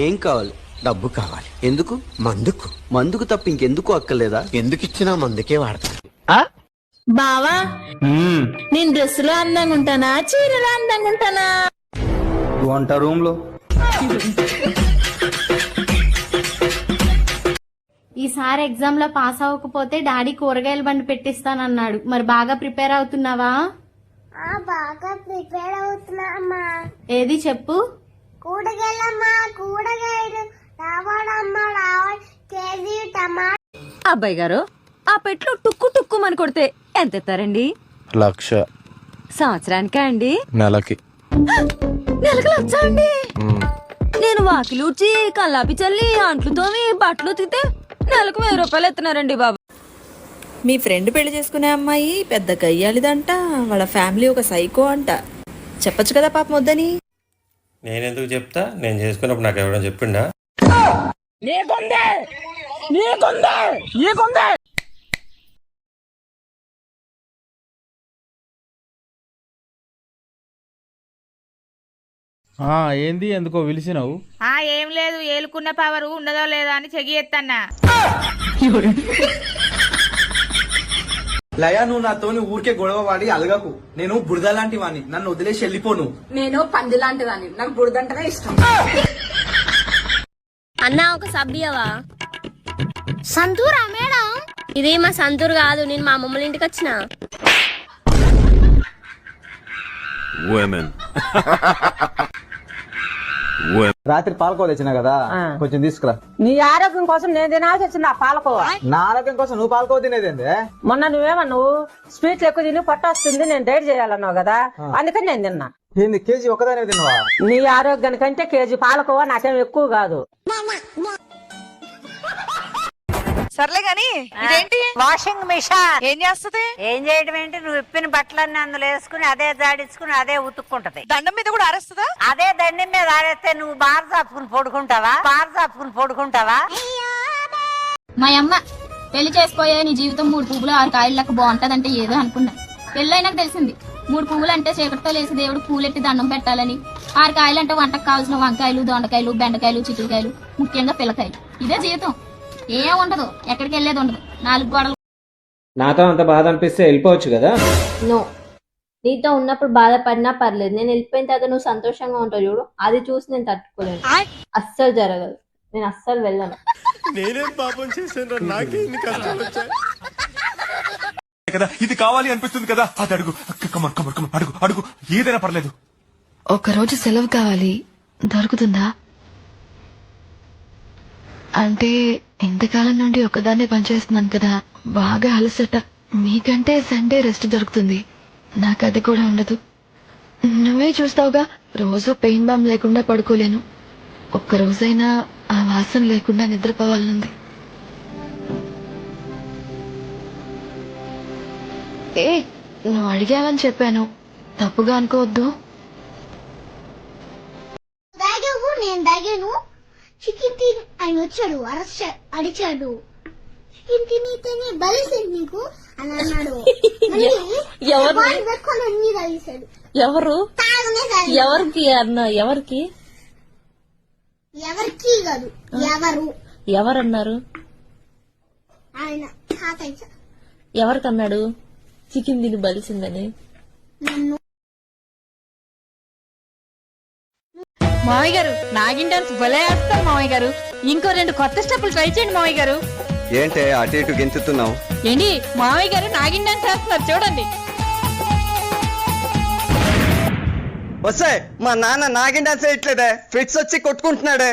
ఏం కావాలి? డబ్బు కావాలి. ఎందుకు? మందుకు. మందుకు తప్ప ఇంకెందుకు అక్కర్లేదా? ఎందుకు ఇచ్చినా మందుకే వాడతాను. బావా నేను డ్రెస్ లో అందంగా ఉంటానా, చీరలో అందంగా ఉంటానా? వంట రూమ్ లో. ఈసారి ఎగ్జామ్ లో పాస్ అవ్వకపోతే డాడీ కూరగాయల బండి పెట్టిస్తానన్నాడు. మరి బాగా ప్రిపేర్ అవుతున్నావా? బాగా ప్రిపేర్ అవుతున్నా అమ్మా. ఏది చెప్పు. కూరగాయలమ్మా, కూరగాయలు రావాలమ్మా, రావాలి. కేజీ టమాటా. అబ్బాయి గారు, ఆ పెట్లో టుక్కు టుక్కు అని కొడితే ఎంత ఇస్తారండి? 1,00,000. సంవత్సరానికా అండి? నెలకి. నెలకు 1,00,000 అండి? నేను వాకిలి ఊడ్చి కల్లాపి చల్లి అంట్లు తోమి బట్టలు ఉతికితే నెలకు 1000 రూపాయలు ఎత్తున్నారండి బాబు. మీ ఫ్రెండ్ పెళ్లి చేసుకునే అమ్మాయి పెద్ద గయ్యాలిదంట, వాళ్ళ ఫ్యామిలీ ఒక సైకో అంట. చెప్పొచ్చు కదా పాపం వద్దని. నేనెందుకు చెప్తా? నేను చేసుకున్నప్పుడు నాకు ఎవరైనా చెప్పిండా? ఏంది ఎందుకో పిలిచినావు? ఏం లేదు, ఏలుకున్న పవర్ ఉన్నదో లేదో అని చెగి ఎత్తన్నా. లయ, నువ్వు నాతోని ఊరికే గొడవ వాడి అలగకు. నేను బురద లాంటి వాణ్ణి, నన్ను వదిలేసి వెళ్ళిపోను. నేను పంది లాంటిదాన్ని, నాకు బురదంటనే ఇష్టం. అన్నా ఒక సభ్యవా? సంతూరా మేడం? ఇది మా సంతూర్ కాదు, నేను మా అమ్మమ్మ ఇంటికి వచ్చిన. రాత్రి పాలకోవ తెచ్చినా కదా, కొంచెం తీసుకురా. నీ ఆరోగ్యం కోసం నేను తినాల్సి వచ్చిన పాలకోవా. నా ఆరోగ్యం కోసం నువ్వు పాలకోవ తినేదేంది? మొన్న నువ్వు స్వీట్లు ఎక్కువ తిని పొట్ట వస్తుంది, నేను డైట్ చేయాలన్నావు కదా, అందుకని నేను తిన్నా. ఏంది కేజీ ఒకదానే తిన్నావా? నీ ఆరోగ్యానికంటే కేజీ పాలకోవా నాకేం ఎక్కువ కాదు. సర్లే గాని ఇదేంటి? Washing machine. ఏం చేస్తది? ఏం చేయడం ఏంటి? నువ్వు ఇప్పిన బట్టలన్నీ అందులో వేసుకుని అదే జాడించుకుని అదే ఉతుక్కుంటది. దండం మీద కూడా అరేస్తుందా? అదే దండం మీద ఆరేస్తే నువ్వు బార్ చాపుకుని పడుకుంటావా? మా అమ్మ పెళ్లి చేసుకోయే నీ జీవితం 3 పువ్వులు 6 కాయలకు బాగుంటదంటే ఏదో అనుకున్నా. పెళ్ళైనాక తెలిసింది 3 పువ్వులు అంటే చీకటితో లేసి దేవుడు పూలెట్టి దండం పెట్టాలని, 6 కాయలు అంటే వంటకు కావాల్సిన వంకాయలు, దొండకాయలు, బెండకాయలు, చిక్కుడుకాయలు, ముఖ్యంగా పిల్లకాయలు. ఇదే జీవితం. ఏం ఉండదు, ఎక్కడికి వెళ్ళేది ఉండదు, 4 గోడలు. నాతో అంత బాధ అనిపిస్తే వెళ్ళిపోవచ్చు కదా. నో, నీతో ఉన్నప్పుడు బాధపడినా పర్లేదు, నేను వెళ్ళిపోయిన తర్వాత నువ్వు సంతోషంగా ఉంటావు చూడు, అది చూసి నేను తట్టుకోలేను. అస్సలు జరగదు, నేను అస్సలు వెళ్ళను. నేనేం పాపం చేశాను? నాకే ఇన్ని కష్టాలు వచ్చాయి కదా, ఇది కావాలి అనిపిస్తుంది కదా, అది అడుగు. కమర్ అడుగు, ఏదైనా పర్లేదు. ఒకరోజు సెలవు కావాలి, దొరుకుతుందా? అంటే ఇంతకాలం నుండి ఒకదాన్నే పనిచేస్తున్నాను కదా, బాగా అలసట. మీకంటే సండే రెస్ట్ దొరుకుతుంది, నాకు అది కూడా ఉండదు. నువ్వే చూస్తావుగా, రోజు పెయిన్ బామ్ లేకుండా పడుకోలేను. ఒక్క రోజైనా ఆ వాసన లేకుండా నిద్రపోవాలనుంది. నువ్వు అడిగావని చెప్పాను, తప్పుగా అనుకోవద్దు. నేను దాగాను. చికెన్ తిని ఆయన వచ్చాడు, అడిచాడు. చికెన్ తిని బలిసింది నీకు అని అన్నాడు. ఎవరు? ఎవరికి అన్నా? ఎవరికి కాదు, ఎవరన్నారు? ఆయన తాతయ్య. ఎవరికన్నాడు చికెన్ తిని బలిసిందని? నన్ను. మామయ్య గారు, నాగిన్ డాన్స్ భలే వేస్తారు మామయ్య గారు. ఇంకో 2 కొత్త స్టెప్పులు ట్రై చేయండి మామయ్య గారు. ఏంటే అటు ఇటు గెంతుతున్నావు? ఏంటి మామయ్య గారు నాగిన్ డాన్స్ వేస్తున్నారు చూడండి. వస్తే మా నాన్న నాగిన్ డాన్స్ వేయట్లేదే, ఫిట్స్ వచ్చి కొట్టుకుంటున్నాడే.